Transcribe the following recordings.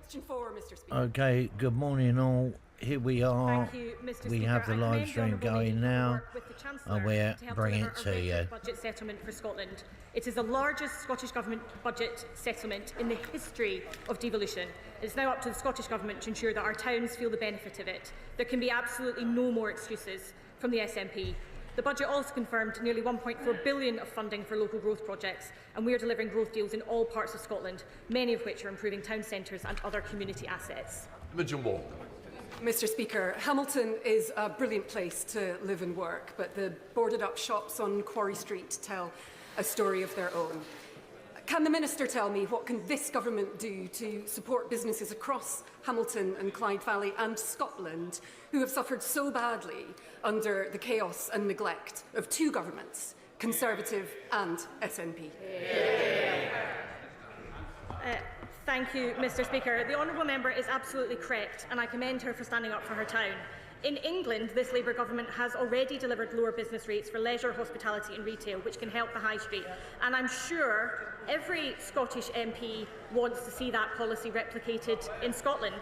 Question 4, Mr. Speaker. Okay, good morning all. Here we are. Thank you, Mr. We Speaker. have the live stream going now, and we're bringing it to you. Budget settlement for Scotland. It is the largest Scottish Government budget settlement in the history of devolution. It is now up to the Scottish Government to ensure that our towns feel the benefit of it. There can be absolutely no more excuses from the SNP. The budget also confirmed nearly £1.4 billion of funding for local growth projects, and we are delivering growth deals in all parts of Scotland, many of which are improving town centres and other community assets. Mr. Speaker, Hamilton is a brilliant place to live and work, but the boarded-up shops on Quarry Street tell a story of their own. Can the Minister tell me what can this government do to support businesses across Hamilton and Clyde Valley and Scotland who have suffered so badly under the chaos and neglect of two governments, Conservative and SNP? Thank you, Mr. Speaker. The honourable member is absolutely correct, and I commend her for standing up for her town. In England, this Labour government has already delivered lower business rates for leisure, hospitality and retail, which can help the high street. And I'm sure every Scottish MP wants to see that policy replicated in Scotland.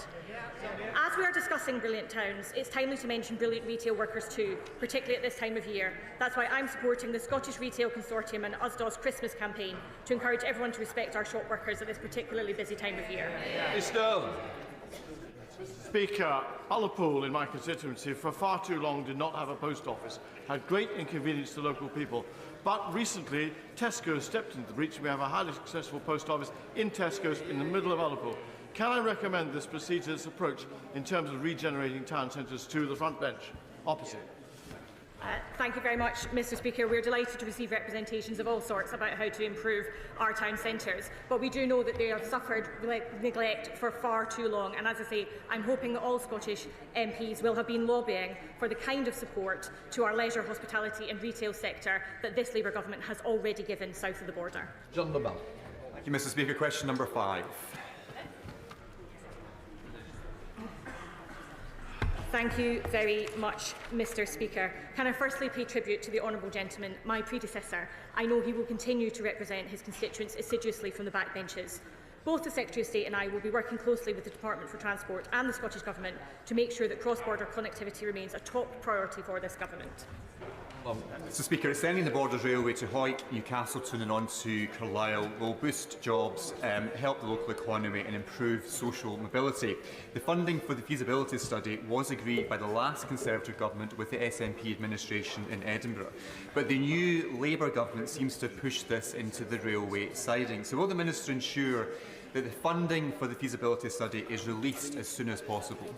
As we are discussing brilliant towns, it's timely to mention brilliant retail workers too, particularly at this time of year. That's why I'm supporting the Scottish Retail Consortium and USDA's Christmas campaign to encourage everyone to respect our shop workers at this particularly busy time of year. Speaker, Ullapool in my constituency for far too long did not have a post office, had great inconvenience to local people. But recently, Tesco stepped into the breach and we have a highly successful post office in Tesco's in the middle of Ullapool. Can I recommend this procedure, this approach, in terms of regenerating town centres to the front bench opposite? Thank you very much, Mr. Speaker. We are delighted to receive representations of all sorts about how to improve our town centres, but we do know that they have suffered neglect for far too long, and as I say, I'm hoping that all Scottish MPs will have been lobbying for the kind of support to our leisure, hospitality and retail sector that this Labour government has already given south of the border. John Lamont. Thank you, Mr. Speaker. Question number 5. Thank you very much, Mr. Speaker. Can I firstly pay tribute to the honourable gentleman, my predecessor? I know he will continue to represent his constituents assiduously from the backbenches. Both the Secretary of State and I will be working closely with the Department for Transport and the Scottish Government to make sure that cross-border connectivity remains a top priority for this government. Mr. Speaker, extending the Borders Railway to Hawick, Newcastleton and on to Carlisle will boost jobs, help the local economy and improve social mobility. The funding for the feasibility study was agreed by the last Conservative government with the SNP administration in Edinburgh. But the new Labour government seems to push this into the railway siding. So will the Minister ensure that the funding for the feasibility study is released as soon as possible?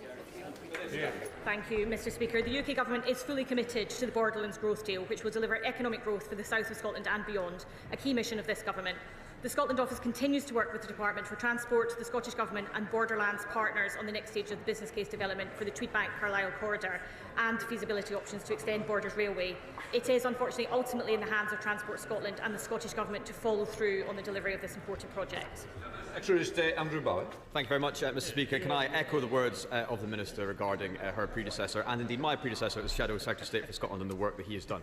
Thank you, Mr. Speaker. The UK Government is fully committed to the Borderlands Growth Deal, which will deliver economic growth for the south of Scotland and beyond, a key mission of this Government. The Scotland Office continues to work with the Department for Transport, the Scottish Government and Borderlands partners on the next stage of the business case development for the Tweedbank-Carlisle corridor and feasibility options to extend Borders Railway. It is unfortunately ultimately in the hands of Transport Scotland and the Scottish Government to follow through on the delivery of this important project. Secretary of State Andrew Bowen. Thank you very much, Mr. Speaker. Can I echo the words of the Minister regarding her predecessor and indeed my predecessor as Shadow Secretary of State for Scotland and the work that he has done.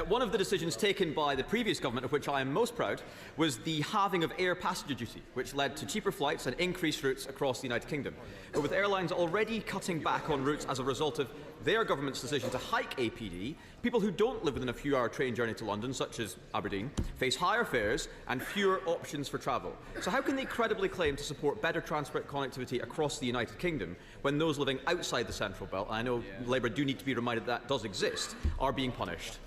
One of the decisions taken by the previous government, of which I am most proud, was the halving of air passenger duty, which led to cheaper flights and increased routes across the United Kingdom. But with airlines already cutting back on routes as a result of their government's decision to hike APD, people who don't live within a few-hour train journey to London, such as Aberdeen, face higher fares and fewer options for travel. So how can they credibly claim to support better transport connectivity across the United Kingdom when those living outside the Central Belt, and I know Labour do need to be reminded that does exist, are being punished?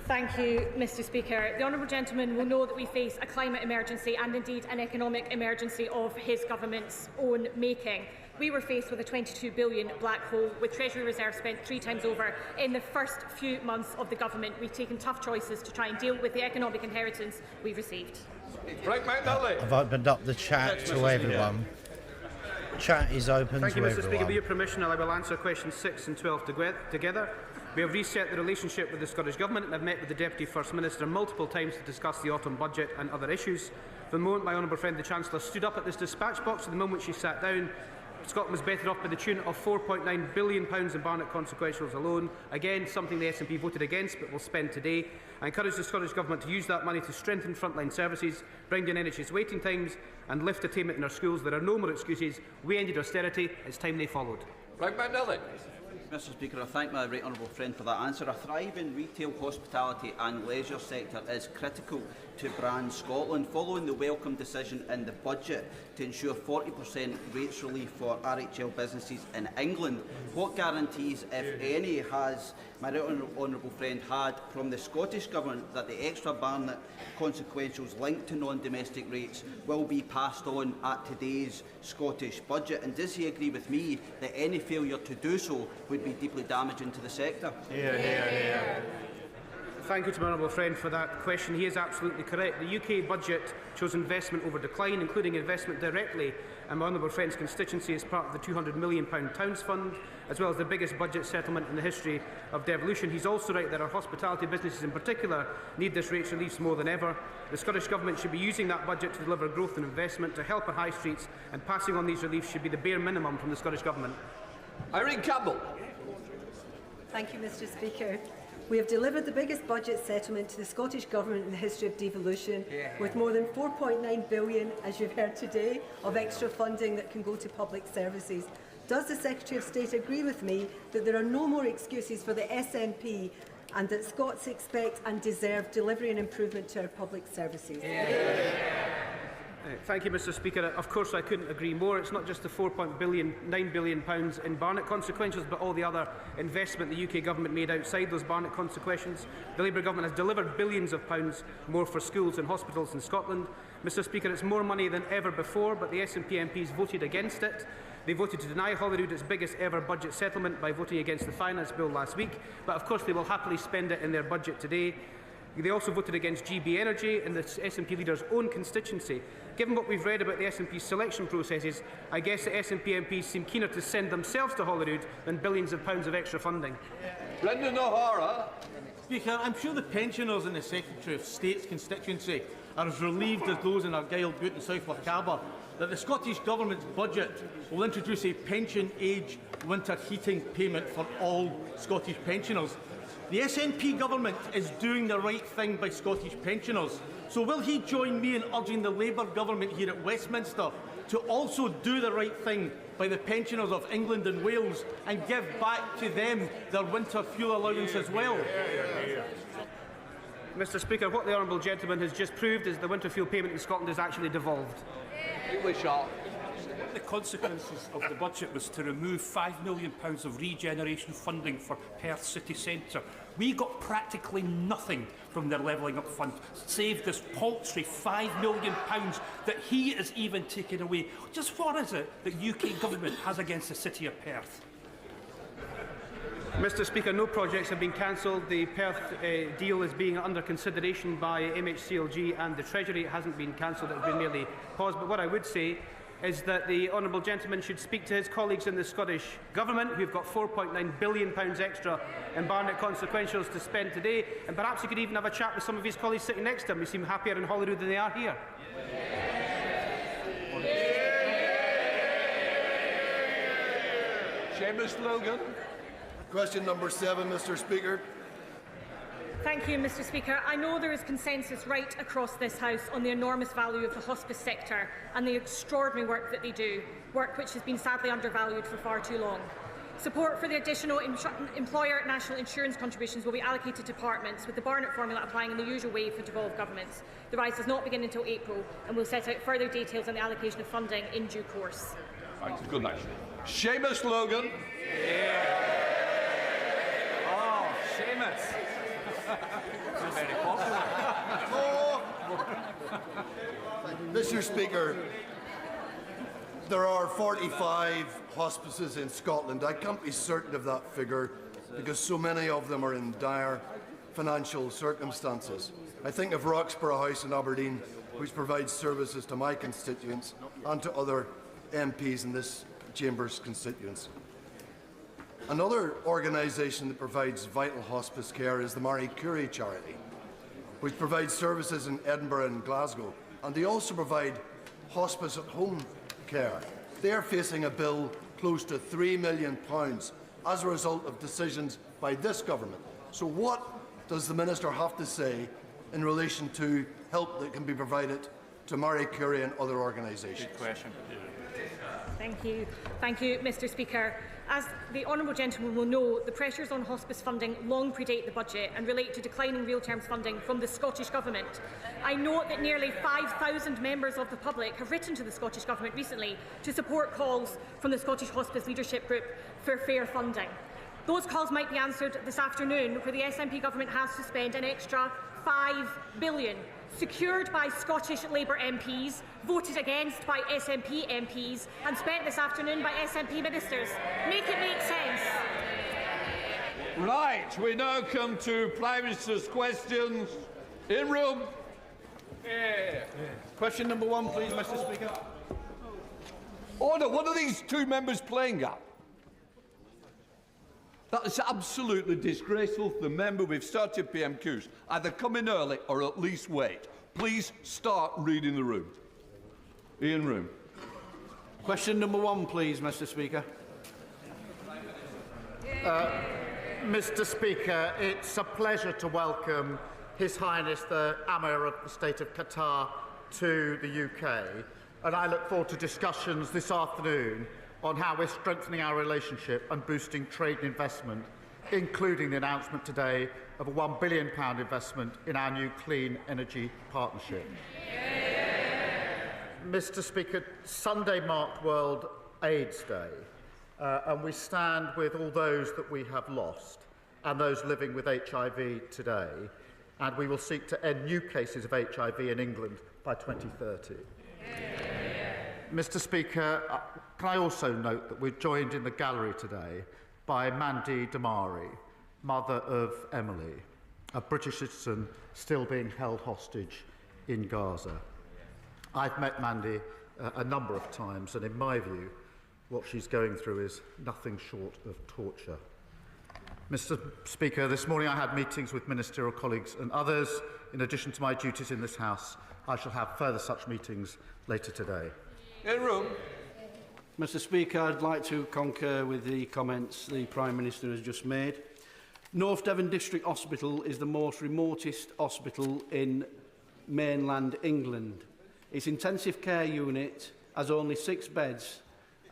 Thank you, Mr. Speaker. The honourable gentleman will know that we face a climate emergency and indeed an economic emergency of his government's own making. We were faced with a £22 billion black hole, with Treasury reserves spent 3 times over in the first few months of the government. We've taken tough choices to try and deal with the economic inheritance we've received. Frank McNally. I've opened up the chat to everyone. Chat is open to everyone. Thank you, Mr. Speaker. With your permission, I will answer questions 6 and 12 together. We have reset the relationship with the Scottish Government and have met with the Deputy First Minister multiple times to discuss the autumn budget and other issues. From the moment my honourable friend the Chancellor stood up at this dispatch box to the moment she sat down, Scotland was better off by the tune of £4.9 billion in Barnett consequentials alone. Again, something the SNP voted against but will spend today. I encourage the Scottish Government to use that money to strengthen frontline services, bring down NHS waiting times and lift attainment in our schools. There are no more excuses. We ended austerity. It's time they followed. Frank McNally. Mr Speaker, I thank my right honourable friend for that answer. A thriving retail, hospitality and leisure sector is critical to brand Scotland. Following the welcome decision in the budget to ensure 40% rates relief for RHL businesses in England, what guarantees, if any, has my right honourable friend had from the Scottish Government that the extra Barnett consequentials linked to non-domestic rates will be passed on at today's Scottish budget? And does he agree with me that any failure to do so would be deeply damaging to the sector? Thank you to my honourable friend for that question. He is absolutely correct. The UK budget shows investment over decline, including investment directly in my honourable friend's constituency as part of the £200 million Towns Fund, as well as the biggest budget settlement in the history of devolution. He's also right that our hospitality businesses in particular need this rates relief more than ever. The Scottish Government should be using that budget to deliver growth and investment to help our high streets, and passing on these reliefs should be the bare minimum from the Scottish Government. Irene Campbell. Thank you, Mr Speaker. We have delivered the biggest budget settlement to the Scottish Government in the history of devolution, with more than £4.9 billion, as you've heard today, of extra funding that can go to public services. Does the Secretary of State agree with me that there are no more excuses for the SNP and that Scots expect and deserve delivery and improvement to our public services? Thank you, Mr Speaker. Of course, I couldn't agree more. It's not just the £4.9 billion in Barnett consequentials, but all the other investment the UK Government made outside those Barnett consequentials. The Labour Government has delivered billions of pounds more for schools and hospitals in Scotland. Mr Speaker, it's more money than ever before, but the SNP MPs voted against it. They voted to deny Holyrood its biggest ever budget settlement by voting against the Finance Bill last week, but of course they will happily spend it in their budget today. They also voted against GB Energy in the SNP leader's own constituency. Given what we've read about the SNP's selection processes, I guess the SNP MPs seem keener to send themselves to Holyrood than billions of pounds of extra funding. Brendan O'Hara. Speaker, I'm sure the pensioners in the Secretary of State's constituency are as relieved as those in Argyll, Bute and South Lochaber that the Scottish Government's budget will introduce a pension age winter heating payment for all Scottish pensioners. The SNP Government is doing the right thing by Scottish pensioners. So will he join me in urging the Labour Government here at Westminster to also do the right thing by the pensioners of England and Wales and give back to them their winter fuel allowance as well? Mr Speaker, what the honourable gentleman has just proved is the winter fuel payment in Scotland is actually devolved. The consequences of the budget was to remove £5 million of regeneration funding for Perth City Centre. We got practically nothing from their levelling up fund, save this paltry £5 million that he is even taking away. Just what is it that UK Government has against the City of Perth? Mr Speaker, no projects have been cancelled. The Perth deal is being under consideration by MHCLG and the Treasury. It hasn't been cancelled, it has been merely paused. But what I would say is that the honourable gentleman should speak to his colleagues in the Scottish Government, who've got £4.9 billion extra in Barnett consequentials to spend today, and perhaps he could even have a chat with some of his colleagues sitting next to him who seem happier in Holyrood than they are here. Seamus Logan. Question number 7, Mr Speaker. Thank you, Mr Speaker. I know there is consensus right across this House on the enormous value of the hospice sector and the extraordinary work that they do, work which has been sadly undervalued for far too long. Support for the additional employer national insurance contributions will be allocated to departments, with the Barnett formula applying in the usual way for devolved governments. The rise does not begin until April, and we'll set out further details on the allocation of funding in due course. Thanks. Good night. Seamus Logan. Oh, Seamus. Very popular. Mr Speaker, there are 45 hospices in Scotland. I can't be certain of that figure because so many of them are in dire financial circumstances. I think of Roxburgh House in Aberdeen, which provides services to my constituents and to other MPs in this Chamber's constituents. Another organisation that provides vital hospice care is the Marie Curie charity, which provides services in Edinburgh and Glasgow, and they also provide hospice at home care They are facing a bill close to £3 million as a result of decisions by this government. So what does the Minister have to say in relation to help that can be provided to Marie Curie and other organisations? Good question. Thank you, Mr. Speaker. As the honourable gentleman will know, the pressures on hospice funding long predate the budget and relate to declining real terms funding from the Scottish Government. I note that nearly 5,000 members of the public have written to the Scottish Government recently to support calls from the Scottish Hospice Leadership Group for fair funding. Those calls might be answered this afternoon, where the SNP Government has to spend an extra £5 billion, secured by Scottish Labour MPs, voted against by SNP MPs and spent this afternoon by SNP ministers. Make it make sense. Right, we now come to Prime Minister's questions. In room. Question number 1, please, Mr. Speaker. Order. What are these two members playing at? That is absolutely disgraceful for the member. We've started PMQs. Either come in early or at least wait. Please start reading the room. Ian Room. Question number 1, please, Mr. Speaker. Mr. Speaker, it's a pleasure to welcome His Highness the Emir of the State of Qatar to the UK, and I look forward to discussions this afternoon on how we're strengthening our relationship and boosting trade and investment, including the announcement today of a £1 billion investment in our new clean energy partnership. Mr. Speaker, Sunday marked World AIDS Day, and we stand with all those that we have lost and those living with HIV today, and we will seek to end new cases of HIV in England by 2030. Mr. Speaker, can I also note that we're joined in the gallery today by Mandy Damari, mother of Emily, a British citizen still being held hostage in Gaza. I've met Mandy a number of times, and in my view, what she's going through is nothing short of torture. Mr. Speaker, this morning I had meetings with ministerial colleagues and others. In addition to my duties in this House, I shall have further such meetings later today. In room. Mr. Speaker, I'd like to concur with the comments the Prime Minister has just made. North Devon District Hospital is the most remotest hospital in mainland England. Its intensive care unit has only 6 beds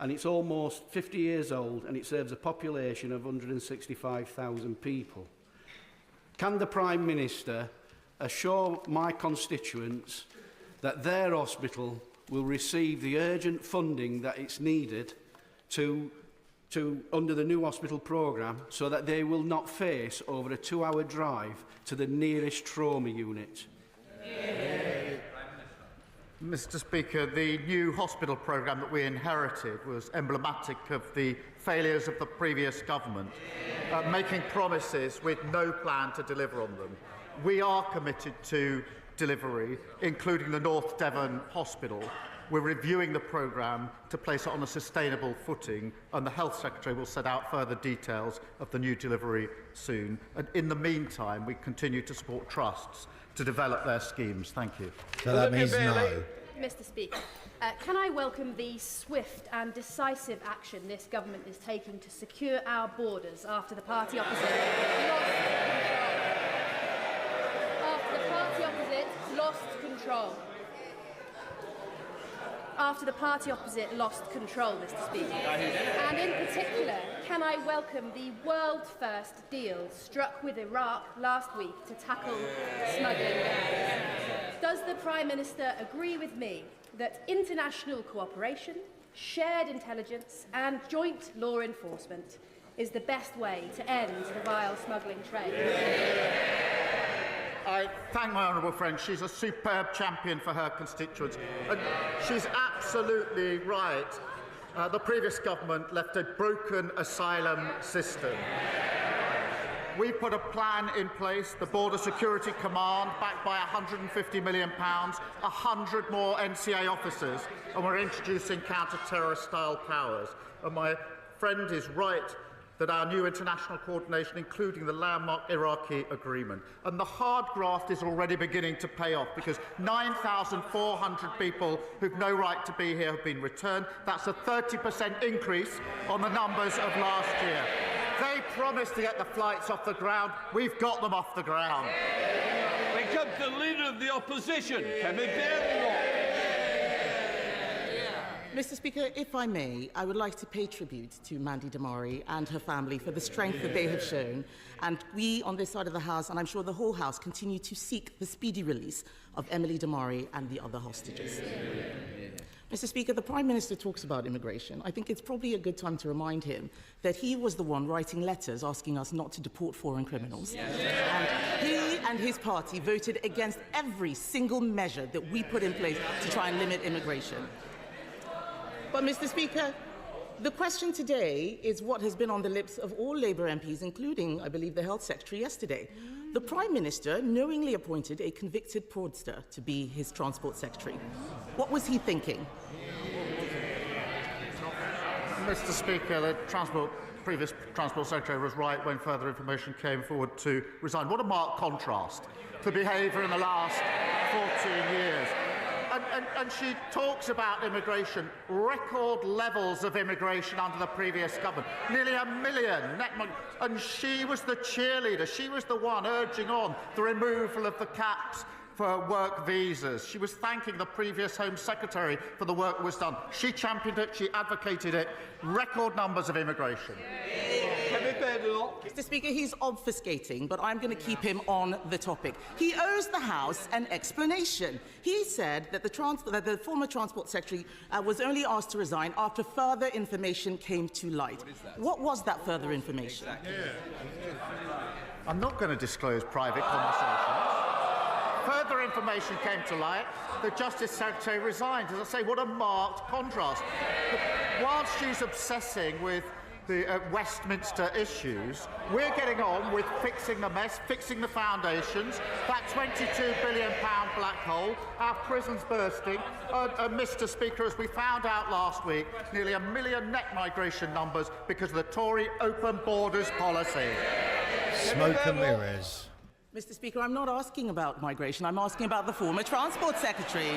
and it's almost 50 years old and it serves a population of 165,000 people. Can the Prime Minister assure my constituents that their hospital will receive the urgent funding that it's needed under the new hospital programme so that they will not face over a 2-hour drive to the nearest trauma unit? Mr. Speaker, the new hospital programme that we inherited was emblematic of the failures of the previous government, making promises with no plan to deliver on them. We are committed to delivery, including the North Devon Hospital. We're reviewing the programme to place it on a sustainable footing, and the Health Secretary will set out further details of the new delivery soon. And in the meantime, we continue to support trusts to develop their schemes. Thank you. So that means no. Mr. Speaker, can I welcome the swift and decisive action this government is taking to secure our borders after the party opposite lost control? After the party opposite lost control, Mr. Speaker. And in particular, can I welcome the world-first deal struck with Iraq last week to tackle smuggling gangs? Does the Prime Minister agree with me that international cooperation, shared intelligence and joint law enforcement is the best way to end the vile smuggling trade? I thank my honourable friend. She's a superb champion for her constituents. And she's absolutely right. The previous government left a broken asylum system. We put a plan in place, the Border Security Command, backed by £150 million, 100 more NCA officers, and we're introducing counter-terrorist style powers. And my friend is right that our new international coordination, including the landmark Iraqi agreement. And the hard graft is already beginning to pay off, because 9,400 people who've no right to be here have been returned. That's a 30% increase on the numbers of last year. They promised to get the flights off the ground. We've got them off the ground. We come to the Leader of the Opposition, Kemi Badenoch. Mr. Speaker, if I may, I would like to pay tribute to Mandy Damari and her family for the strength that they have shown. And we on this side of the House, and I'm sure the whole House, continue to seek the speedy release of Emily Damari and the other hostages. Mr. Speaker, the Prime Minister talks about immigration. I think it's probably a good time to remind him that he was the one writing letters asking us not to deport foreign criminals. And he and his party voted against every single measure that we put in place to try and limit immigration. But, Mr. Speaker, the question today is what has been on the lips of all Labour MPs, including, I believe, the Health Secretary yesterday. The Prime Minister knowingly appointed a convicted fraudster to be his Transport Secretary. What was he thinking? Mr. Speaker, the previous Transport Secretary was right when further information came forward to resign. What a marked contrast to behaviour in the last 14 years. And she talks about immigration, record levels of immigration under the previous government, nearly 1 million. And she was the cheerleader. She was the one urging on the removal of the caps for work visas. She was thanking the previous Home Secretary for the work that was done. She championed it. She advocated it. Record numbers of immigration. Mr. Speaker, he's obfuscating, but I'm going to keep him on the topic. He owes the House an explanation. He said that the former Transport Secretary was only asked to resign after further information came to light. What was that further information? I'm not going to disclose private conversations. Further information came to light. The Justice Secretary resigned. As I say, what a marked contrast. But whilst she's obsessing with the Westminster issues, we're getting on with fixing the mess, fixing the foundations, that £22 billion black hole, our prisons bursting, Mr. Speaker, as we found out last week, nearly 1 million net migration numbers because of the Tory open borders policy. Smoke and mirrors. Mr. Speaker, I'm not asking about migration. I'm asking about the former Transport Secretary.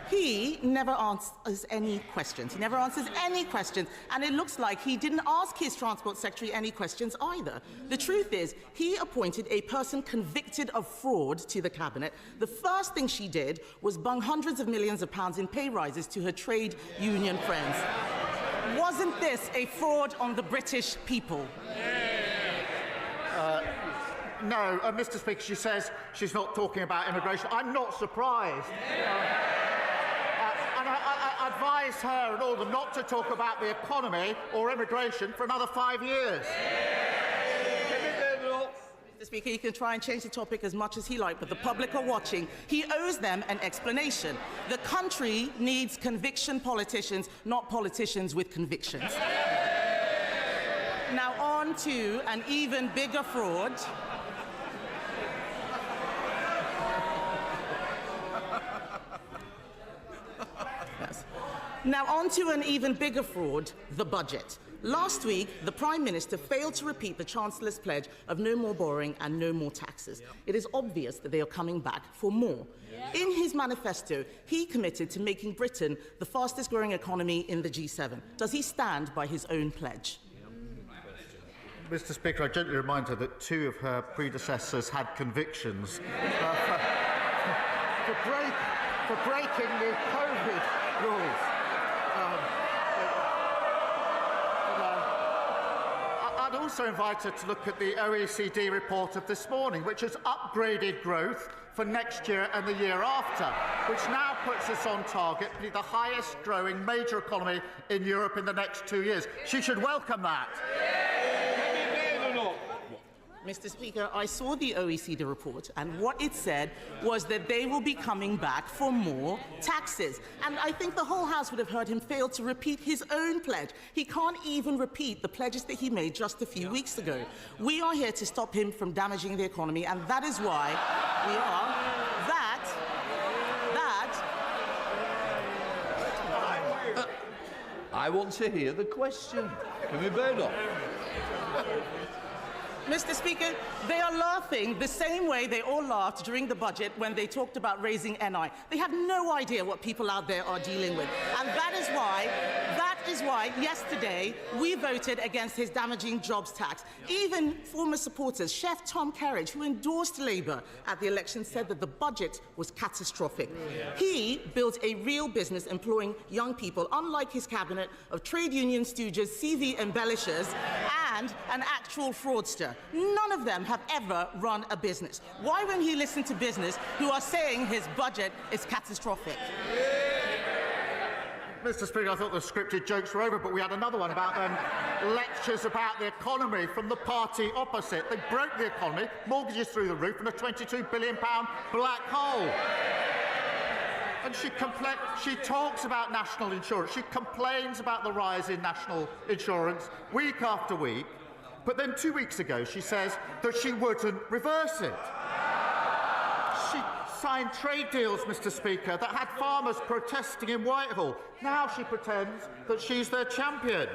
He never answers any questions. He never answers any questions. And it looks like he didn't ask his Transport Secretary any questions either. The truth is, he appointed a person convicted of fraud to the Cabinet. The first thing she did was bung hundreds of millions of pounds in pay rises to her trade union friends. Wasn't this a fraud on the British people? No, Mr. Speaker, she says she's not talking about immigration. I'm not surprised. And I advise her and all of them not to talk about the economy or immigration for another 5 years. Mr. Speaker, he can try and change the topic as much as he likes, but the public are watching. He owes them an explanation. The country needs conviction politicians, not politicians with convictions. Now on to an even bigger fraud. Yes. Now on to an even bigger fraud, the budget. Last week, the Prime Minister failed to repeat the Chancellor's pledge of no more borrowing and no more taxes. It is obvious that they are coming back for more. In his manifesto, he committed to making Britain the fastest growing economy in the G7. Does he stand by his own pledge? Mr. Speaker, I gently remind her that 2 of her predecessors had convictions for breaking the COVID rules. I'd also invite her to look at the OECD report of this morning, which has upgraded growth for next year and the year after, which now puts us on target to be the highest growing major economy in Europe in the next 2 years. She should welcome that. Mr. Speaker, I saw the OECD report, and what it said was that they will be coming back for more taxes. And I think the whole House would have heard him fail to repeat his own pledge. He can't even repeat the pledges that he made just a few weeks ago. We are here to stop him from damaging the economy, and that is why we are I want to hear the question. Can we burn off? Mr. Speaker, they are laughing the same way they all laughed during the budget when they talked about raising NI. They have no idea what people out there are dealing with. And that is why yesterday we voted against his damaging jobs tax. Even former supporters, Chef Tom Kerridge, who endorsed Labour at the election, said that the budget was catastrophic. He built a real business employing young people, unlike his cabinet of trade union stooges, CV embellishers, and an actual fraudster. None of them have ever run a business. Why won't he listen to business who are saying his budget is catastrophic? Mr. Speaker, I thought the scripted jokes were over, but we had another one about lectures about the economy from the party opposite. They broke the economy, mortgages through the roof, and a £22 billion black hole. And she talks about national insurance. She complains about the rise in national insurance week after week. But then 2 weeks ago, she says that she wouldn't reverse it. She signed trade deals, Mr. Speaker, that had farmers protesting in Whitehall. Now she pretends that she's their champion.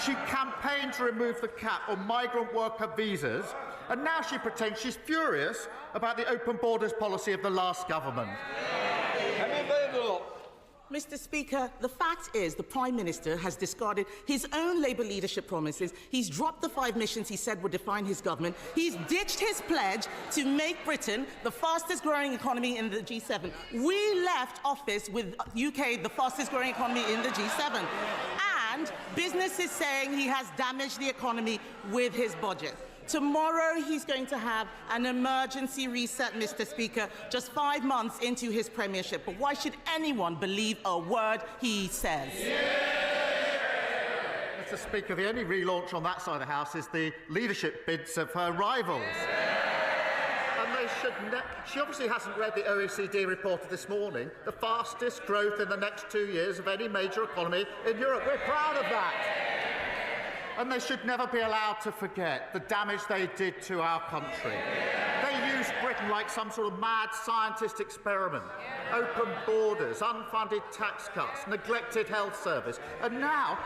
She campaigned to remove the cap on migrant worker visas, and now she pretends she's furious about the open borders policy of the last government. Mr. Speaker, the fact is the Prime Minister has discarded his own Labour leadership promises. He's dropped the 5 missions he said would define his government. He's ditched his pledge to make Britain the fastest growing economy in the G7. We left office with UK the fastest growing economy in the G7. And business is saying he has damaged the economy with his budget. Tomorrow he's going to have an emergency reset, Mr. Speaker, just 5 months into his premiership. But why should anyone believe a word he says? Mr. Speaker, the only relaunch on that side of the House is the leadership bids of her rivals. And they should she obviously hasn't read the OECD report of this morning, the fastest growth in the next 2 years of any major economy in Europe. We're proud of that. And they should never be allowed to forget the damage they did to our country. They used Britain like some sort of mad scientist experiment. Open borders, unfunded tax cuts, neglected health service. And now,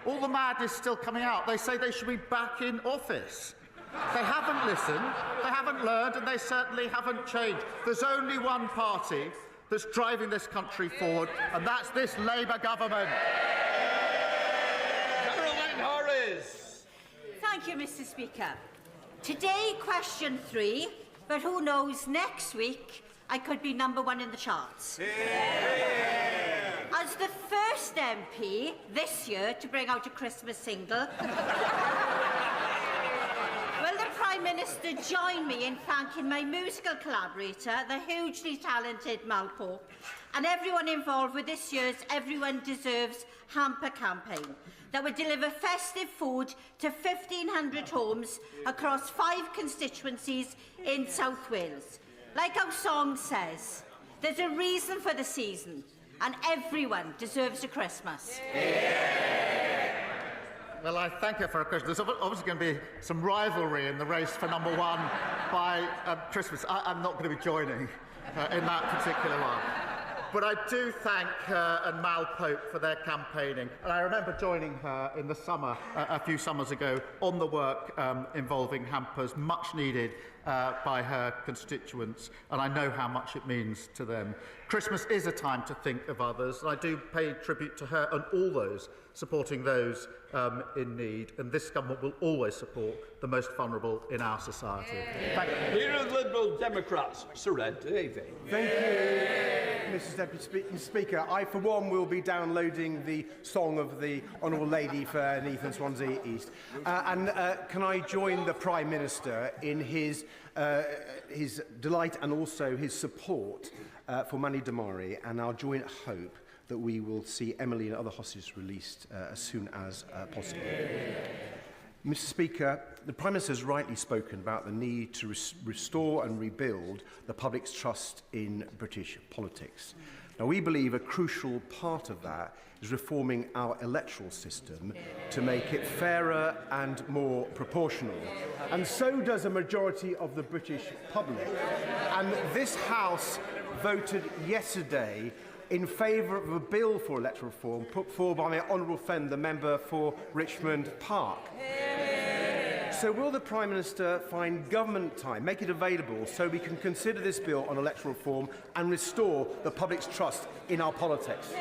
all the madness is still coming out. They say they should be back in office. They haven't listened, they haven't learned, and they certainly haven't changed. There's only one party that's driving this country forward, and that's this Labour government. Thank you, Mr. Speaker. Today, question 3, but who knows, next week I could be #1 in the charts. As the first MP this year to bring out a Christmas single, will the Prime Minister join me in thanking my musical collaborator, the hugely talented Mal Pope, and everyone involved with this year's Everyone Deserves hamper campaign that would deliver festive food to 1,500 homes across 5 constituencies in South Wales. Like our song says, there's a reason for the season, and everyone deserves a Christmas. Well, I thank her for her question. There's obviously going to be some rivalry in the race for #1 by Christmas. I'm not going to be joining in that particular one. But I do thank her and Mal Pope for their campaigning. And I remember joining her in the summer, a few summers ago, on the work involving hampers, much needed by her constituents. And I know how much it means to them. Christmas is a time to think of others. And I do pay tribute to her and all those supporting those in need. And this government will always support the most vulnerable in our society. Thank you. Leader of the Liberal Democrats, Sir Ed Davey. Thank you, Mr. Deputy Speaker. I, for one, will be downloading the song of the Honourable Lady for Neath and Swansea East. Can I join the Prime Minister in his delight and also his support for Mani Damari, and our joint hope that we will see Emily and other hostages released as soon as possible. Mr. Speaker, the Prime Minister has rightly spoken about the need to restore and rebuild the public's trust in British politics. Now, we believe a crucial part of that is reforming our electoral system to make it fairer and more proportional. And so does a majority of the British public. And this House voted yesterday in favour of a bill for electoral reform put forward by my honourable friend, the member for Richmond Park. So will the Prime Minister find government time, make it available, so we can consider this bill on electoral reform and restore the public's trust in our politics?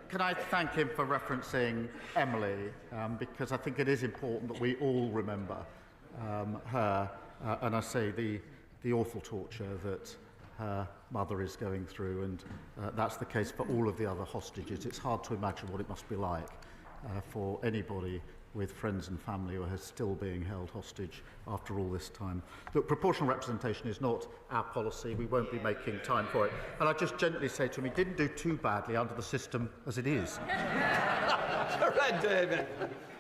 Can I thank him for referencing Emily, because I think it is important that we all remember her, and I say the awful torture that her mother is going through, and that's the case for all of the other hostages. It's hard to imagine what it must be like for anybody with friends and family who are still being held hostage after all this time. Look, proportional representation is not our policy. We won't be making time for it. And I just gently say to him, he didn't do too badly under the system as it is. Correct, David.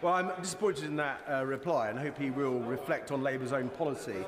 Well, I'm disappointed in that reply and hope he will reflect on Labour's own policy.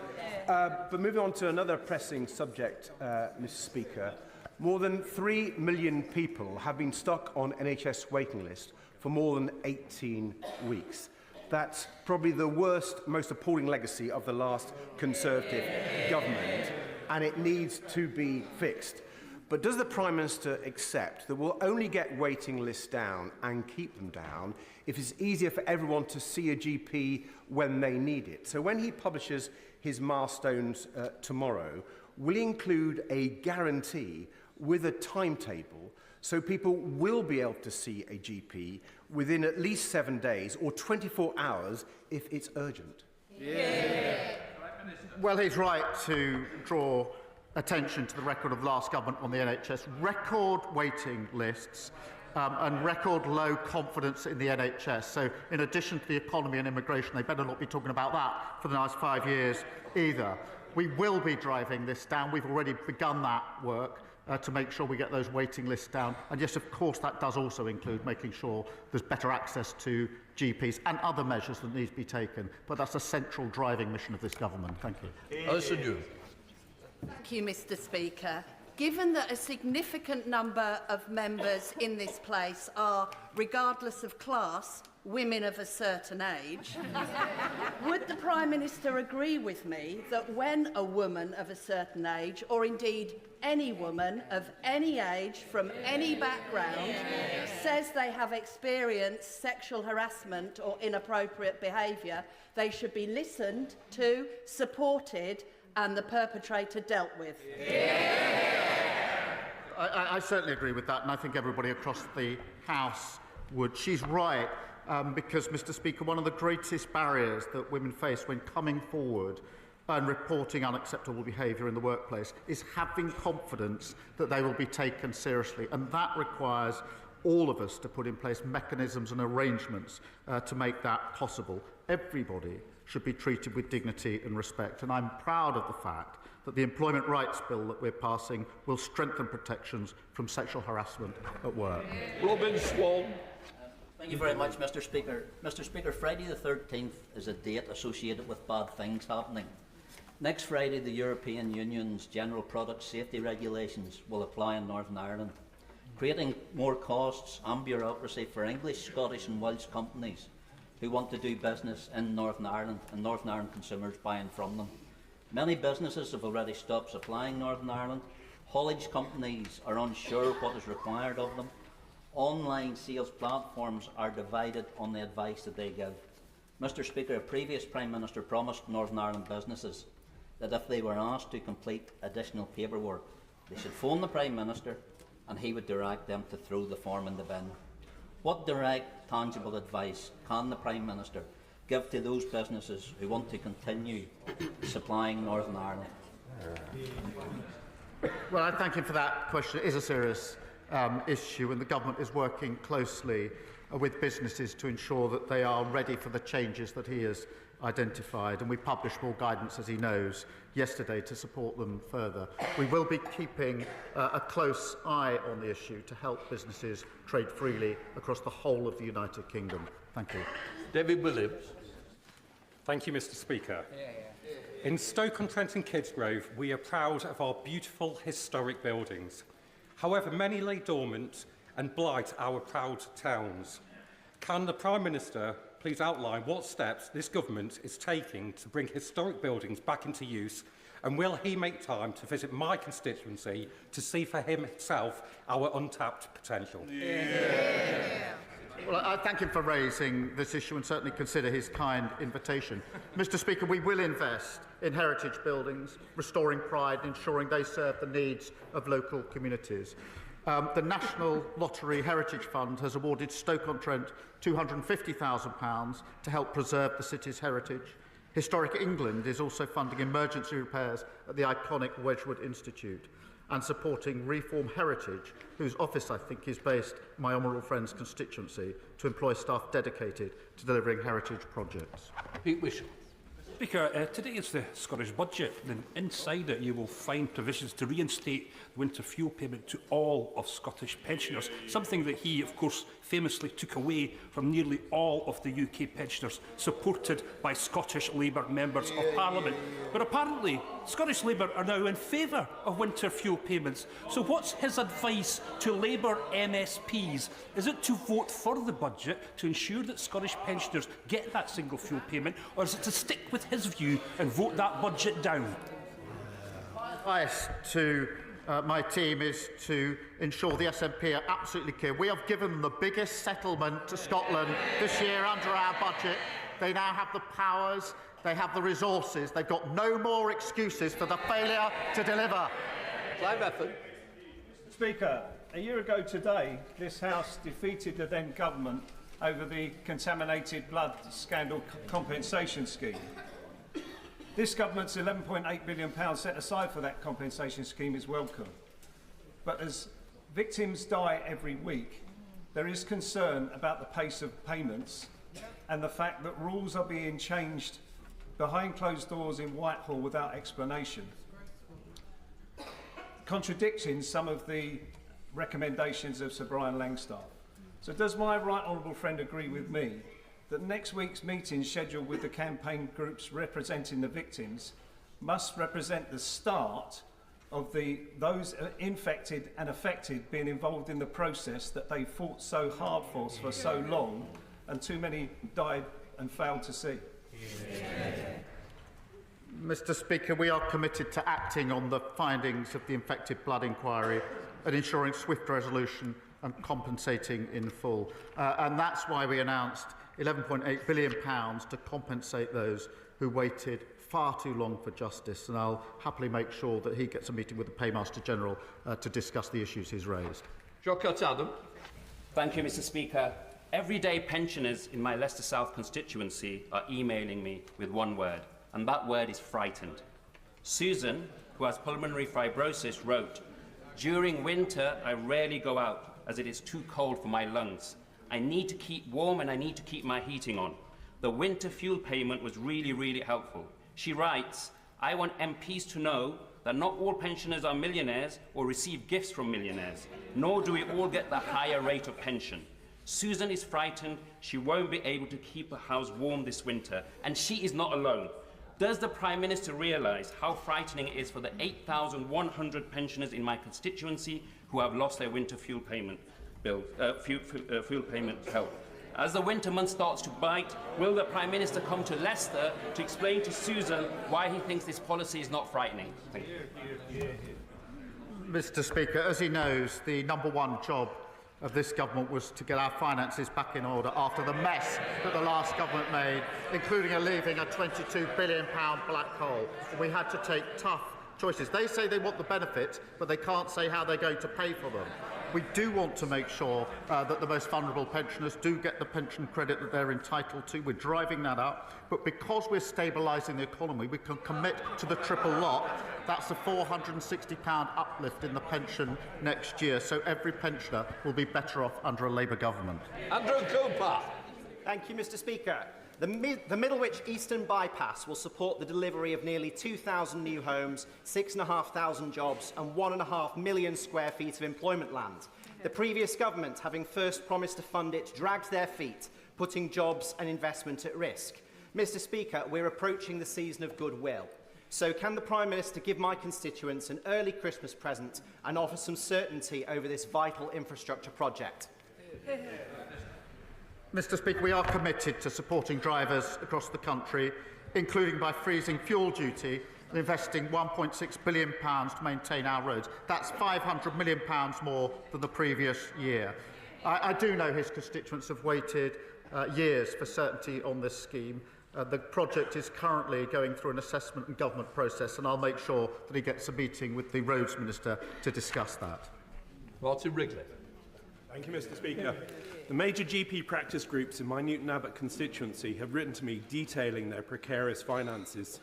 But moving on to another pressing subject, Mr. Speaker, more than 3 million people have been stuck on NHS waiting lists for more than 18 weeks. That's probably the worst, most appalling legacy of the last Conservative government, and it needs to be fixed. But does the Prime Minister accept that we'll only get waiting lists down and keep them down if it's easier for everyone to see a GP when they need it? So when he publishes his milestones tomorrow, will he include a guarantee with a timetable so people will be able to see a GP within at least 7 days or 24 hours if it's urgent? Well, he's right to draw attention to the record of last government on the NHS. Record waiting lists and record low confidence in the NHS. So in addition to the economy and immigration, they better not be talking about that for the next 5 years either. We will be driving this down. We've already begun that work to make sure we get those waiting lists down. And yes, of course, that does also include making sure there's better access to GPs and other measures that need to be taken. But that's a central driving mission of this government. Thank you. Thank you, Mr. Speaker. Given that a significant number of members in this place are, regardless of class, women of a certain age, would the Prime Minister agree with me that when a woman of a certain age, or indeed any woman of any age from any background, says they have experienced sexual harassment or inappropriate behaviour, they should be listened to, supported and the perpetrator dealt with? I certainly agree with that, and I think everybody across the House would. She's right, because, Mr. Speaker, one of the greatest barriers that women face when coming forward and reporting unacceptable behaviour in the workplace is having confidence that they will be taken seriously, and that requires all of us to put in place mechanisms and arrangements to make that possible. Everybody should be treated with dignity and respect, and I'm proud of the fact that the Employment Rights Bill that we're passing will strengthen protections from sexual harassment at work. Robin Swan. Thank you very much, Mr. Speaker. Mr. Speaker, Friday the 13th is a date associated with bad things happening. Next Friday, the European Union's General Product Safety Regulations will apply in Northern Ireland, creating more costs and bureaucracy for English, Scottish and Welsh companies who want to do business in Northern Ireland and Northern Ireland consumers buying from them. Many businesses have already stopped supplying Northern Ireland. Haulage companies are unsure what is required of them. Online sales platforms are divided on the advice that they give. Mr. Speaker, a previous Prime Minister promised Northern Ireland businesses that if they were asked to complete additional paperwork, they should phone the Prime Minister and he would direct them to throw the form in the bin. What direct, tangible advice can the Prime Minister give to those businesses who want to continue supplying Northern Ireland? Well, I thank him for that question. It is a serious issue, and the government is working closely with businesses to ensure that they are ready for the changes that he has identified, and we published more guidance, as he knows, yesterday to support them further. We will be keeping a close eye on the issue to help businesses trade freely across the whole of the United Kingdom. Thank you. David Williams. Thank you, Mr. Speaker. In Stoke-on-Trent and Kidsgrove, we are proud of our beautiful historic buildings. However, many lay dormant and blight our proud towns. Can the Prime Minister please outline what steps this government is taking to bring historic buildings back into use And will he make time to visit my constituency to see for himself our untapped potential? Well, I thank him for raising this issue and certainly consider his kind invitation. Mr. Speaker, we will invest in heritage buildings, restoring pride and ensuring they serve the needs of local communities. The National Lottery Heritage Fund has awarded Stoke-on-Trent £250,000 to help preserve the city's heritage. Historic England is also funding emergency repairs at the iconic Wedgwood Institute and supporting Reform Heritage, whose office, I think, is based in my honourable friend's constituency, to employ staff dedicated to delivering heritage projects. Pete Wishart. Speaker, today is the Scottish Budget, and inside it you will find provisions to reinstate the winter fuel payment to all of Scottish pensioners, something that he, of course, famously took away from nearly all of the UK pensioners, supported by Scottish Labour members of Parliament. But apparently, Scottish Labour are now in favour of winter fuel payments. So what's his advice to Labour MSPs? Is it to vote for the budget to ensure that Scottish pensioners get that single fuel payment, or is it to stick with his view and vote that budget down? Advice to my team is to ensure the SNP are absolutely clear. We have given them the biggest settlement to Scotland this year under our budget. They now have the powers, they have the resources, they've got no more excuses for the failure to deliver. Clive Efford. Speaker, a year ago today, this House defeated the then government over the contaminated blood scandal compensation scheme. This government's £11.8 billion set aside for that compensation scheme is welcome. But as victims die every week, there is concern about the pace of payments and the fact that rules are being changed behind closed doors in Whitehall without explanation, contradicting some of the recommendations of Sir Brian Langstaff. So does my right honourable friend agree with me that next week's meeting scheduled with the campaign groups representing the victims must represent the start of those infected and affected being involved in the process that they fought so hard for so long and too many died and failed to see? Mr. Speaker, we are committed to acting on the findings of the infected blood inquiry and ensuring swift resolution and compensating in full. And that's why we announced £11.8 billion to compensate those who waited far too long for justice. And I'll happily make sure that he gets a meeting with the Paymaster General to discuss the issues he's raised. Adam. Thank you, Mr. Speaker. Everyday pensioners in my Leicester South constituency are emailing me with one word, and that word is frightened. Susan, who has pulmonary fibrosis, wrote, "During winter, I rarely go out as it is too cold for my lungs. I need to keep warm and I need to keep my heating on. The winter fuel payment was really, really helpful." She writes, "I want MPs to know that not all pensioners are millionaires or receive gifts from millionaires, nor do we all get the higher rate of pension. Susan is frightened she won't be able to keep her house warm this winter, and she is not alone. Does the Prime Minister realise how frightening it is for the 8,100 pensioners in my constituency who have lost their winter fuel payment fuel payment help? As the winter month starts to bite, will the Prime Minister come to Leicester to explain to Susan why he thinks this policy is not frightening? Thank you. Mr. Speaker, as he knows, the #1 job of this government was to get our finances back in order after the mess that the last government made, including leaving a £22 billion black hole. We had to take tough choices. They say they want the benefits, but they can't say how they're going to pay for them. We do want to make sure that the most vulnerable pensioners do get the pension credit that they're entitled to. We're driving that up. But because we're stabilising the economy, we can commit to the triple lock. That's a £460 uplift in the pension next year. So every pensioner will be better off under a Labour government. Andrew Cooper. Thank you, Mr. Speaker. The Middlewich Eastern Bypass will support the delivery of nearly 2,000 new homes, 6,500 jobs and 1.5 million square feet of employment land. The previous government, having first promised to fund it, dragged their feet, putting jobs and investment at risk. Mr. Speaker, we're approaching the season of goodwill. So can the Prime Minister give my constituents an early Christmas present and offer some certainty over this vital infrastructure project? Mr. Speaker, we are committed to supporting drivers across the country, including by freezing fuel duty investing £1.6 billion to maintain our roads. That's £500 million more than the previous year. I do know his constituents have waited years for certainty on this scheme. The project is currently going through an assessment and government process, and I'll make sure that he gets a meeting with the Roads Minister to discuss that. Martin Wrigley. Thank you, Mr. Speaker. The major GP practice groups in my Newton Abbot constituency have written to me detailing their precarious finances.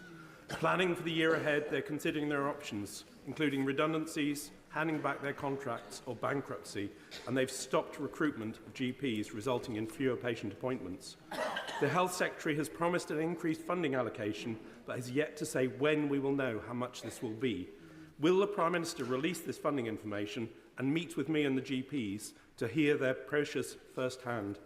Planning for the year ahead, they're considering their options, including redundancies, handing back their contracts or bankruptcy, and they've stopped recruitment of GPs, resulting in fewer patient appointments. The Health Secretary has promised an increased funding allocation, but has yet to say when we will know how much this will be. Will the Prime Minister release this funding information and meet with me and the GPs to hear their precious first-hand?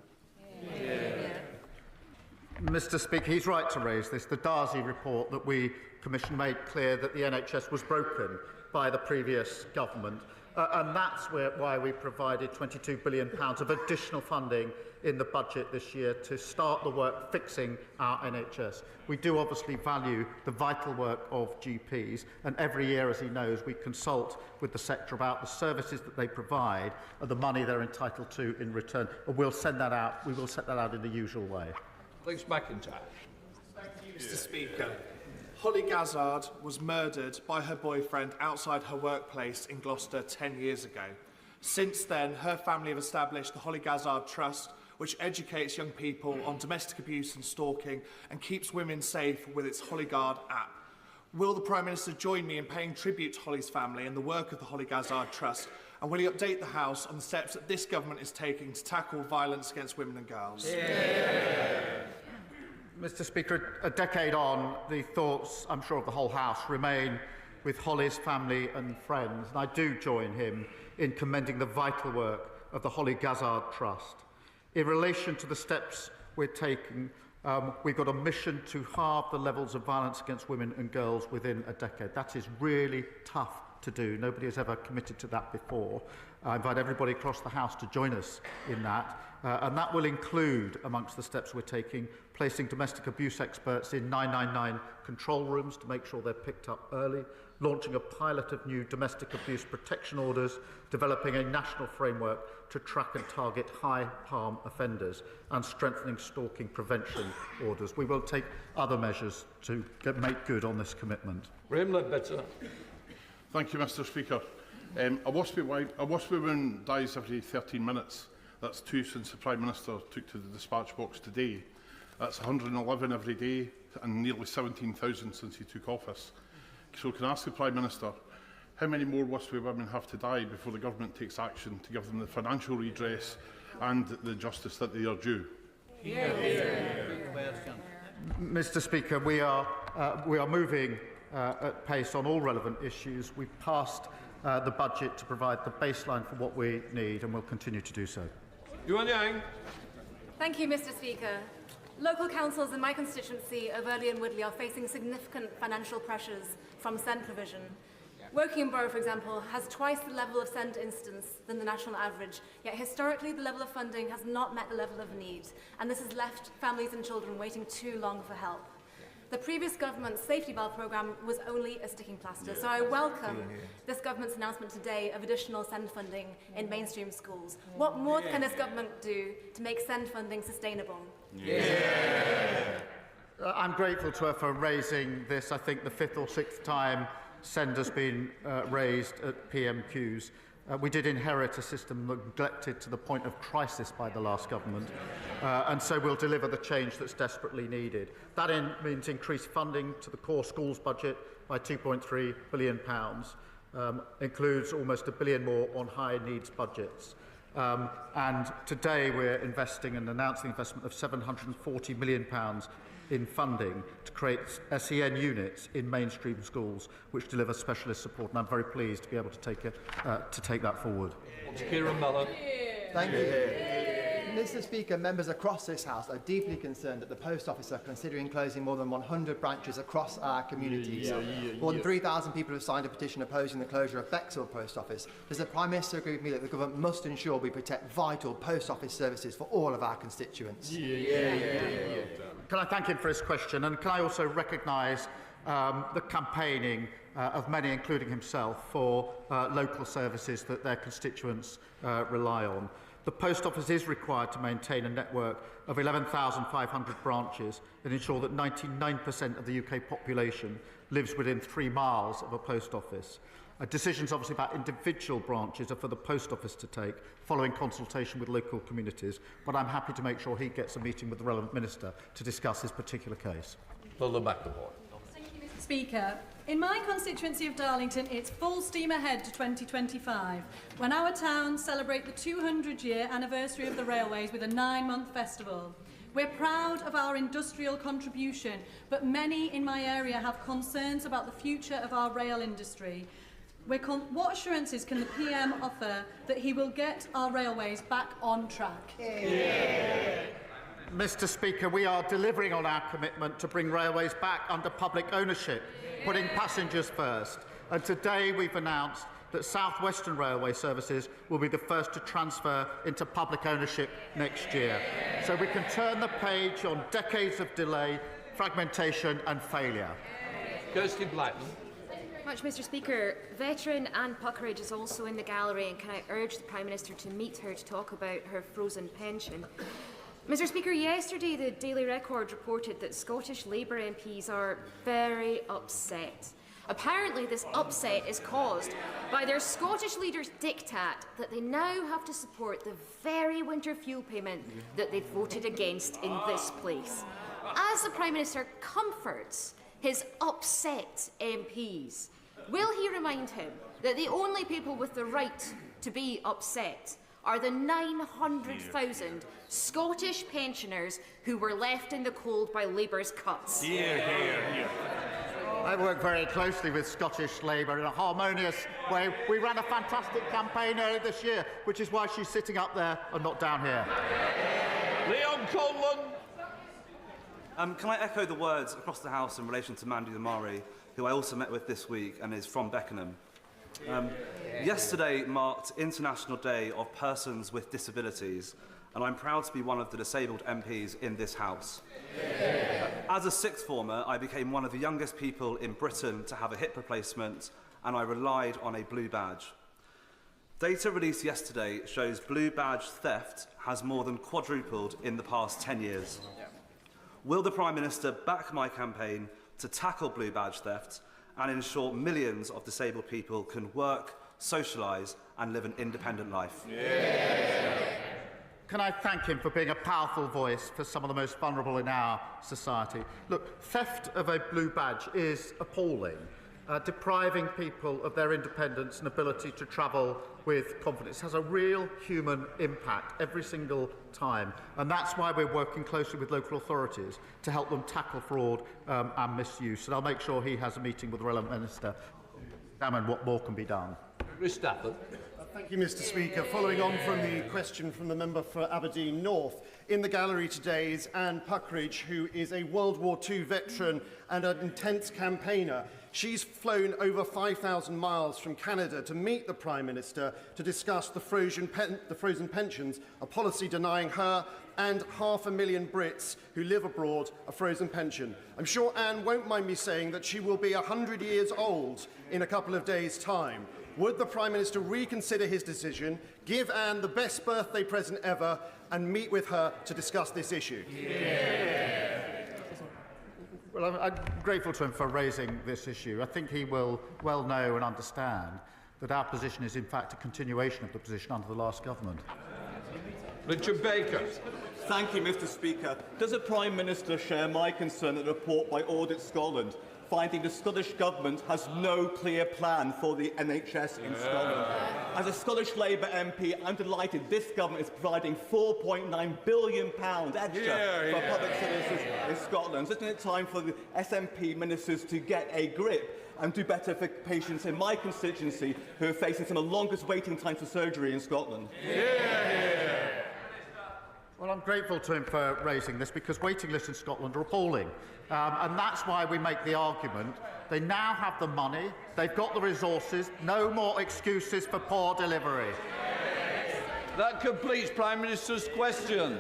Mr. Speaker, he's right to raise this. The Darzi report that we commissioned made clear that the NHS was broken by the previous government, and that's why we provided £22 billion of additional funding in the budget this year to start the work fixing our NHS. We do obviously value the vital work of GPs, and every year, as he knows, we consult with the sector about the services that they provide and the money they're entitled to in return. And we'll send that out. We will set that out in the usual way. Thanks, McIntyre. Mr. Speaker, Holly Gazzard was murdered by her boyfriend outside her workplace in Gloucester 10 years ago. Since then, her family have established the Holly Gazzard Trust, which educates young people on domestic abuse and stalking and keeps women safe with its Hollyguard app. Will the Prime Minister join me in paying tribute to Holly's family and the work of the Holly Gazzard Trust? And will he update the House on the steps that this government is taking to tackle violence against women and girls? Mr. Speaker, a decade on, the thoughts, I'm sure, of the whole House remain with Holly's family and friends, and I do join him in commending the vital work of the Holly Gazzard Trust. In relation to the steps we're taking, we've got a mission to halve the levels of violence against women and girls within a decade. That is really tough to do. Nobody has ever committed to that before. I invite everybody across the House to join us in that. And that will include, amongst the steps we're taking, placing domestic abuse experts in 999 control rooms to make sure they're picked up early, launching a pilot of new domestic abuse protection orders, developing a national framework to track and target high-harm offenders, and strengthening stalking prevention orders. We will take other measures to make good on this commitment. Graham Ledbetter. Thank you, Mr. Speaker. A WASPy woman dies every 13 minutes. That's 2 since the Prime Minister took to the dispatch box today. That's 111 every day and nearly 17,000 since he took office. So can I ask the Prime Minister, how many more WASPy women have to die before the government takes action to give them the financial redress and the justice that they are due? Mr. Speaker, we are moving at pace on all relevant issues. We've passed the budget to provide the baseline for what we need, and we'll continue to do so. Yuan Yang. Thank you, Mr. Speaker. Local councils in my constituency of Earley and Woodley are facing significant financial pressures from SEND provision. Woking Borough, for example, has twice the level of SEND instance than the national average, yet historically the level of funding has not met the level of need, and this has left families and children waiting too long for help. The previous government's safety valve programme was only a sticking plaster, so I welcome this government's announcement today of additional SEND funding in mainstream schools. What more can this government do to make SEND funding sustainable? I'm grateful to her for raising this. I think the 5th or 6th time SEND has been raised at PMQs. We did inherit a system neglected to the point of crisis by the last government, and so we'll deliver the change that's desperately needed. That means increased funding to the core schools budget by £2.3 billion, includes almost £1 billion more on high needs budgets. And today we're investing and announcing investment of £740 million in funding to create SEN units in mainstream schools which deliver specialist support, and I'm very pleased to be able to take that forward. Kieran Mallon. Thank you. Mr. Speaker, members across this House are deeply concerned that the Post Office are considering closing more than 100 branches across our communities. More than 3,000 people have signed a petition opposing the closure of Bexhill Post Office. Does the Prime Minister agree with me that the government must ensure we protect vital post office services for all of our constituents? Can I thank him for his question, and can I also recognise the campaigning of many, including himself, for local services that their constituents rely on. The Post Office is required to maintain a network of 11,500 branches and ensure that 99% of the UK population lives within 3 miles of a post office. Decisions, obviously, about individual branches are for the Post Office to take, following consultation with local communities, but I'm happy to make sure he gets a meeting with the relevant minister to discuss this particular case. Speaker, in my constituency of Darlington, it's full steam ahead to 2025, when our towns celebrate the 200-year anniversary of the railways with a 9-month festival. We're proud of our industrial contribution, but many in my area have concerns about the future of our rail industry. What assurances can the PM offer that he will get our railways back on track? Mr. Speaker, we are delivering on our commitment to bring railways back under public ownership, putting passengers first. And today we've announced that South Western Railway services will be the first to transfer into public ownership next year. So we can turn the page on decades of delay, fragmentation and failure. Kirsty Blackman. Much, Mr. Speaker. Veteran Anne Puckridge is also in the gallery, and can I urge the Prime Minister to meet her to talk about her frozen pension? Mr. Speaker, yesterday the Daily Record reported that Scottish Labour MPs are very upset. Apparently this upset is caused by their Scottish leaders' diktat that they now have to support the very winter fuel payment that they voted against in this place. As the Prime Minister comforts his upset MPs, will he remind him that the only people with the right to be upset are the 900,000 Scottish pensioners who were left in the cold by Labour's cuts? Hear, hear, hear. I work very closely with Scottish Labour in a harmonious way. We ran a fantastic campaign earlier this year, which is why she's sitting up there and not down here. Leon Coleman. Can I echo the words across the House in relation to Mandy Damari, who I also met with this week and is from Beckenham? Yesterday marked International Day of Persons with Disabilities, and I'm proud to be one of the disabled MPs in this House. As a sixth former, I became one of the youngest people in Britain to have a hip replacement, and I relied on a blue badge. Data released yesterday shows blue badge theft has more than quadrupled in the past 10 years. Will the Prime Minister back my campaign to tackle blue badge theft and ensure millions of disabled people can work, socialise and live an independent life? Can I thank him for being a powerful voice for some of the most vulnerable in our society? Look, theft of a blue badge is appalling, depriving people of their independence and ability to travel with confidence. It has a real human impact every single time, and that's why we're working closely with local authorities to help them tackle fraud and misuse. And I'll make sure he has a meeting with the relevant minister to examine what more can be done. Chris Stafford. Thank you, Mr. Speaker. Following on from the question from the member for Aberdeen North, in the gallery today is Anne Puckridge, who is a World War II veteran and an intense campaigner. She's flown over 5,000 miles from Canada to meet the Prime Minister to discuss the frozen pensions, a policy denying her and 500,000 Brits who live abroad a frozen pension. I'm sure Anne won't mind me saying that she will be 100 years old in a couple of days' time. Would the Prime Minister reconsider his decision, give Anne the best birthday present ever, and meet with her to discuss this issue? Well, I'm grateful to him for raising this issue. I think he will well know and understand that our position is, in fact, a continuation of the position under the last government. Richard Baker. Thank you, Mr. Speaker. Does the Prime Minister share my concern that the report by Audit Scotland finding the Scottish Government has no clear plan for the NHS in Scotland? As a Scottish Labour MP, I'm delighted this government is providing £4.9 billion extra for public services in Scotland. Isn't it time for the SNP ministers to get a grip and do better for patients in my constituency who are facing some of the longest waiting times for surgery in Scotland? Well, I'm grateful to him for raising this because waiting lists in Scotland are appalling. And that's why we make the argument. They now have the money, they've got the resources, no more excuses for poor delivery. That completes Prime Minister's questions.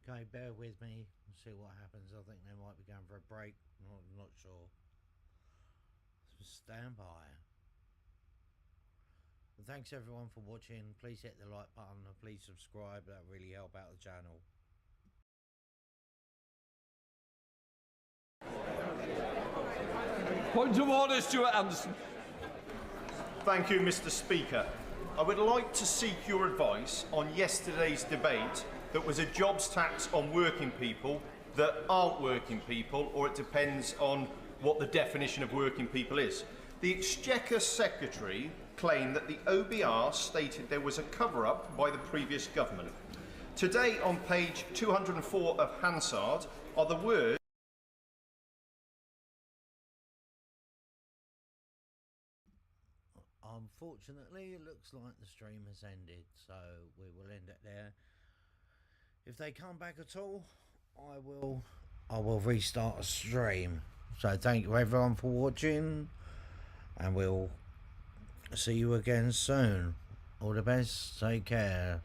Okay, bear with me and see what happens. I think they might be going for a break. I'm not sure. So stand by. And thanks everyone for watching. Please hit the like button and please subscribe. That really help out the channel. Point of order, Stuart Anderson. Thank you, Mr. Speaker. I would like to seek your advice on yesterday's debate that was a jobs tax on working people that aren't working people, or it depends on what the definition of working people is. The Exchequer Secretary claimed that the OBR stated there was a cover-up by the previous government. Today, on page 204 of Hansard, are the words Unfortunately, it looks like the stream has ended, so we will end it there. If they come back at all, I will restart a stream. So thank you everyone for watching, and we'll see you again soon. All the best, take care.